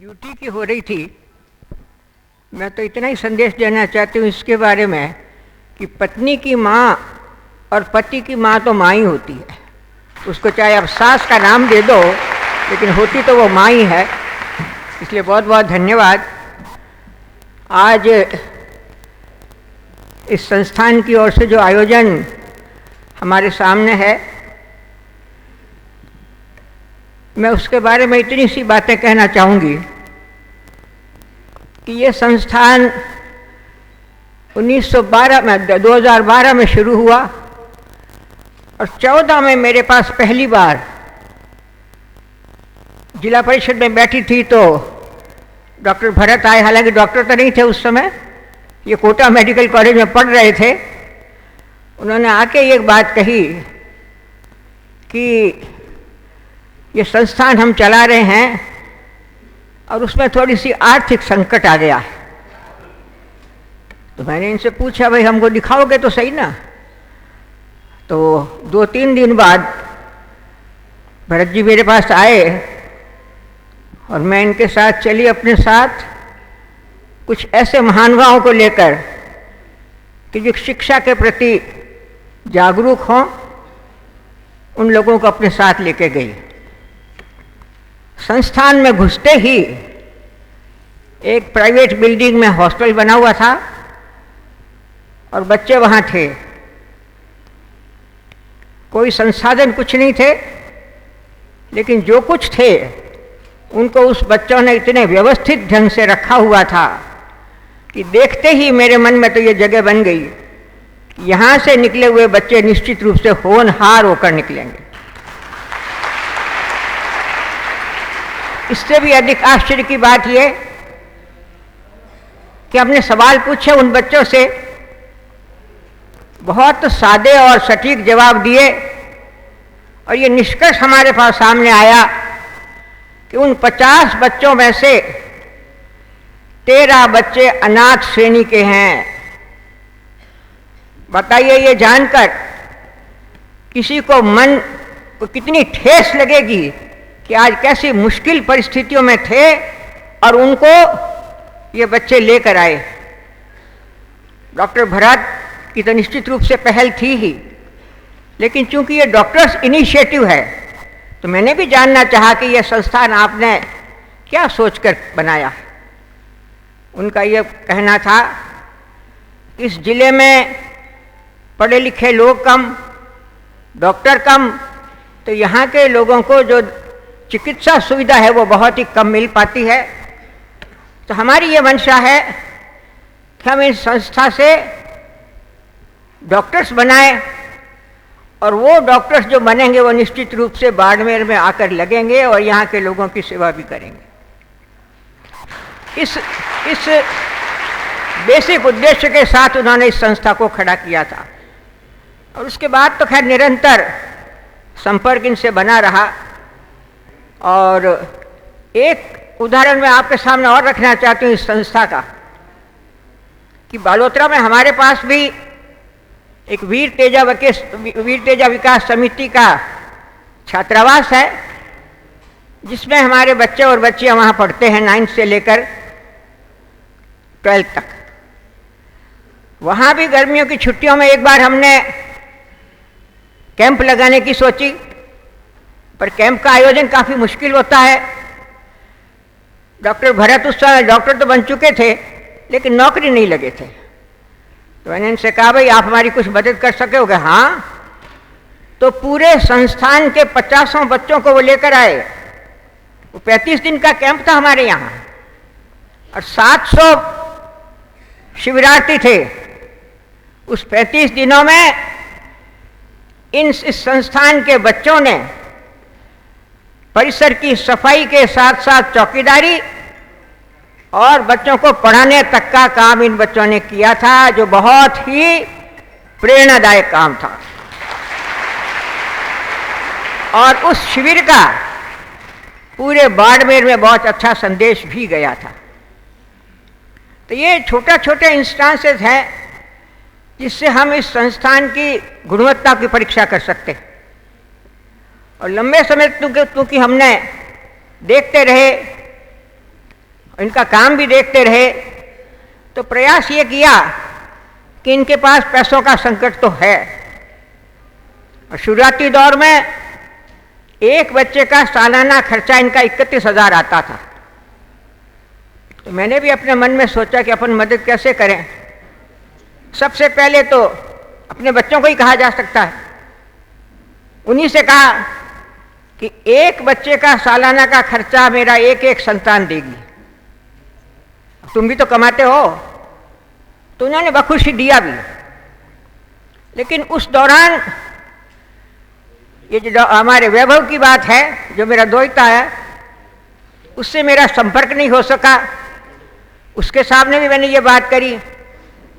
Duty की हो रही थी। मैं तो इतना ही संदेश देना चाहती हूँ इसके बारे में कि पत्नी की माँ और पति की माँ तो माँ ही होती है। उसको चाहे आप सास का नाम दे दो, लेकिन होती तो वो माँ ही है। इसलिए बहुत बहुत धन्यवाद। आज इस संस्थान की ओर से जो आयोजन हमारे सामने है, मैं उसके बारे में इतनी सी बातें कहना चाहूँगी कि ये संस्थान 2012 में शुरू हुआ और 14 में मेरे पास पहली बार जिला परिषद में बैठी थी तो डॉक्टर भरत आए। हालांकि डॉक्टर तो नहीं थे उस समय, ये कोटा मेडिकल कॉलेज में पढ़ रहे थे। उन्होंने आके ये बात कही कि ये संस्थान हम चला रहे हैं और उसमें थोड़ी सी आर्थिक संकट आ गया है। तो मैंने इनसे पूछा, भाई हमको दिखाओगे तो सही ना। तो 2-3 दिन बाद भरत जी मेरे पास आए और मैं इनके साथ चली, अपने साथ कुछ ऐसे महानुभावों को लेकर कि जो शिक्षा के प्रति जागरूक हों, उन लोगों को अपने साथ लेके गई। संस्थान में घुसते ही एक प्राइवेट बिल्डिंग में हॉस्टल बना हुआ था और बच्चे वहाँ थे। कोई संसाधन कुछ नहीं थे, लेकिन जो कुछ थे उनको उस बच्चों ने इतने व्यवस्थित ढंग से रखा हुआ था कि देखते ही मेरे मन में तो ये जगह बन गई, यहाँ से निकले हुए बच्चे निश्चित रूप से होनहार होकर निकलेंगे। इससे भी अधिक आश्चर्य की बात यह कि हमने सवाल पूछे उन बच्चों से, बहुत सादे और सटीक जवाब दिए और ये निष्कर्ष हमारे पास सामने आया कि उन 50 बच्चों में से 13 बच्चे अनाथ श्रेणी के हैं। बताइए, ये जानकर किसी को मन को कितनी ठेस लगेगी कि आज कैसी मुश्किल परिस्थितियों में थे और उनको ये बच्चे लेकर आए। डॉक्टर भरत की तो निश्चित रूप से पहल थी ही, लेकिन चूंकि ये डॉक्टर्स इनिशिएटिव है तो मैंने भी जानना चाहा कि यह संस्थान आपने क्या सोचकर बनाया। उनका ये कहना था, इस जिले में पढ़े लिखे लोग कम, डॉक्टर कम, तो यहाँ के लोगों को जो चिकित्सा सुविधा है वो बहुत ही कम मिल पाती है। तो हमारी ये मंशा है कि हम इस संस्था से डॉक्टर्स बनाएं और वो डॉक्टर्स जो बनेंगे वो निश्चित रूप से बाड़मेर में आकर लगेंगे और यहाँ के लोगों की सेवा भी करेंगे। इस बेसिक उद्देश्य के साथ उन्होंने इस संस्था को खड़ा किया था और उसके बाद तो खैर निरंतर संपर्क इनसे बना रहा। और एक उदाहरण मैं आपके सामने और रखना चाहती हूँ इस संस्था का कि बालोतरा में हमारे पास भी एक वीर तेजा विकास समिति का छात्रावास है, जिसमें हमारे बच्चे और बच्चियां वहाँ पढ़ते हैं 9th से लेकर 12th तक। वहाँ भी गर्मियों की छुट्टियों में एक बार हमने कैंप लगाने की सोची, पर कैंप का आयोजन काफ़ी मुश्किल होता है। डॉक्टर भरत उस समय डॉक्टर तो बन चुके थे, लेकिन नौकरी नहीं लगे थे। तो मैंने इनसे कहा, भाई आप हमारी कुछ मदद कर सकोगे? हाँ। तो पूरे संस्थान के 50 बच्चों को वो लेकर आए। वो 35 दिन का कैंप था हमारे यहाँ और 700 शिविरार्थी थे। उस 35 दिनों में इस संस्थान के बच्चों ने परिसर की सफाई के साथ साथ चौकीदारी और बच्चों को पढ़ाने तक का काम इन बच्चों ने किया था, जो बहुत ही प्रेरणादायक काम था। और उस शिविर का पूरे बाड़मेर में बहुत अच्छा संदेश भी गया था। तो ये छोटे इंस्टांसेस हैं जिससे हम इस संस्थान की गुणवत्ता की परीक्षा कर सकते हैं। और लंबे समय क्योंकि हमने देखते रहे इनका काम भी देखते रहे, तो प्रयास ये किया कि इनके पास पैसों का संकट तो है। और शुरुआती दौर में एक बच्चे का सालाना खर्चा इनका 31,000 आता था। तो मैंने भी अपने मन में सोचा कि अपन मदद कैसे करें। सबसे पहले तो अपने बच्चों को ही कहा जा सकता है। उन्हीं से कहा कि एक बच्चे का सालाना का खर्चा मेरा एक एक संतान देगी, तुम भी तो कमाते हो। तो उन्होंने बखुशी दिया भी। लेकिन उस दौरान ये जो हमारे वैभव की बात है, जो मेरा दोहिता है, उससे मेरा संपर्क नहीं हो सका। उसके सामने भी मैंने ये बात करी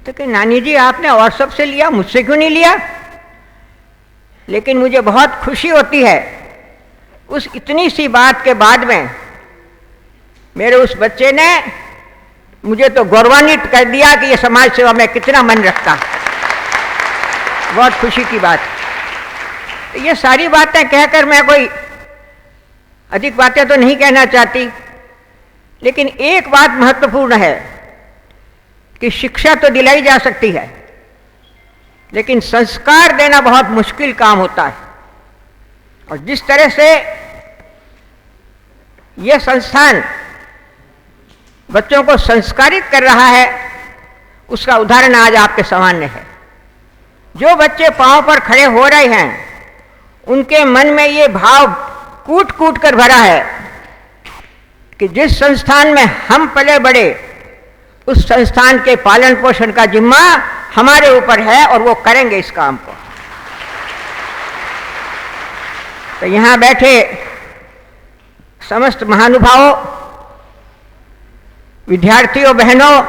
तो कि नानी जी आपने और सबसे लिया, मुझसे क्यों नहीं लिया। लेकिन मुझे बहुत खुशी होती है उस इतनी सी बात के बाद में मेरे उस बच्चे ने मुझे तो गौरवान्वित कर दिया कि ये समाज सेवा में कितना मन रखता। बहुत खुशी की बात। ये सारी बातें कहकर मैं कोई अधिक बातें तो नहीं कहना चाहती, लेकिन एक बात महत्वपूर्ण है कि शिक्षा तो दिलाई जा सकती है, लेकिन संस्कार देना बहुत मुश्किल काम होता है। और जिस तरह से यह संस्थान बच्चों को संस्कारित कर रहा है, उसका उदाहरण आज आपके सामने है। जो बच्चे पांव पर खड़े हो रहे हैं, उनके मन में ये भाव कूट कूट कर भरा है कि जिस संस्थान में हम पले बड़े, उस संस्थान के पालन पोषण का जिम्मा हमारे ऊपर है और वो करेंगे इस काम को। तो यहां बैठे समस्त महानुभावों, विद्यार्थियों, बहनों,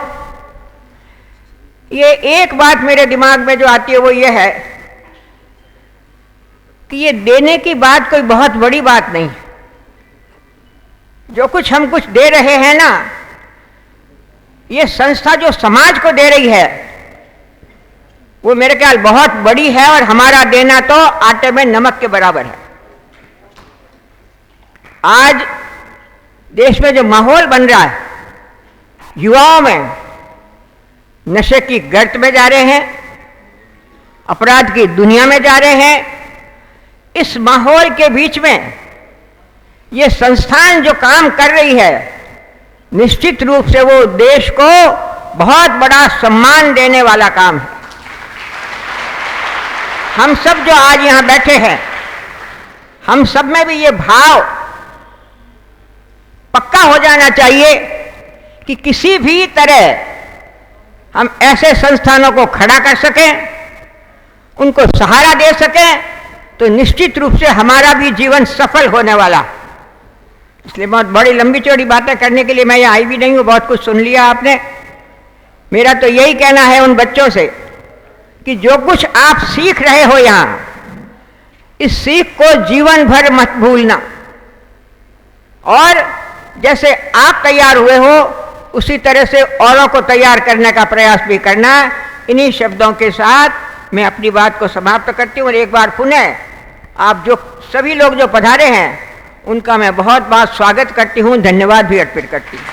ये एक बात मेरे दिमाग में जो आती है वो ये है कि ये देने की बात कोई बहुत बड़ी बात नहीं। जो कुछ हम कुछ दे रहे हैं ना, ये संस्था जो समाज को दे रही है वो मेरे ख्याल बहुत बड़ी है, और हमारा देना तो आटे में नमक के बराबर है। आज देश में जो माहौल बन रहा है, युवाओं में नशे की गर्त में जा रहे हैं, अपराध की दुनिया में जा रहे हैं, इस माहौल के बीच में ये संस्थान जो काम कर रही है, निश्चित रूप से वो देश को बहुत बड़ा सम्मान देने वाला काम है। हम सब जो आज यहां बैठे हैं, हम सब में भी ये भाव पक्का हो जाना चाहिए कि किसी भी तरह हम ऐसे संस्थानों को खड़ा कर सकें, उनको सहारा दे सकें, तो निश्चित रूप से हमारा भी जीवन सफल होने वाला। इसलिए बहुत बड़ी लंबी चौड़ी बातें करने के लिए मैं यहाँ आई भी नहीं हूँ, बहुत कुछ सुन लिया आपने। मेरा तो यही कहना है उन बच्चों से कि जो कुछ आप सीख रहे हो यहाँ, इस सीख को जीवन भर मत भूलना, और जैसे आप तैयार हुए हो उसी तरह से औरों को तैयार करने का प्रयास भी करना। इन्हीं शब्दों के साथ मैं अपनी बात को समाप्त करती हूँ। और एक बार पुनः आप जो सभी लोग जो पधारे हैं, उनका मैं बहुत बहुत स्वागत करती हूँ, धन्यवाद भी अर्पित करती हूँ।